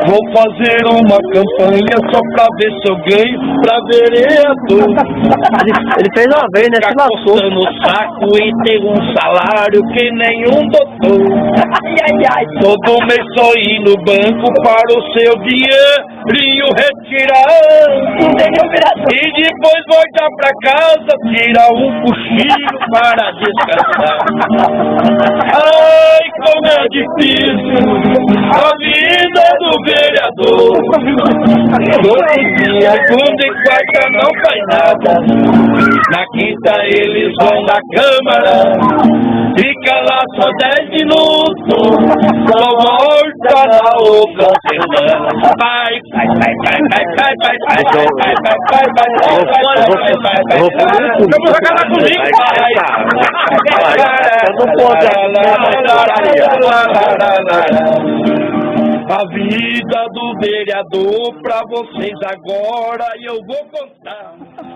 Vou fazer uma campanha só pra ver se eu ganho pra vereador. Ele fez uma vez, né? Se Ficar lascou. coçando o saco e ter um salário que nenhum doutor. Todo mês só ir no banco para o seu dinheirinho retirar. E depois voltar pra casa, tirar um cochilo para descansar. Ai, como é difícil a vida do vereador. Todo dia, segunda e quarta não faz nada. Na quinta eles vão na Câmara. Fica lá só 10 minutos. Só volta na outra semana. Vai. Vamos acabar comigo. A vida do vereador pra vocês agora eu vou contar.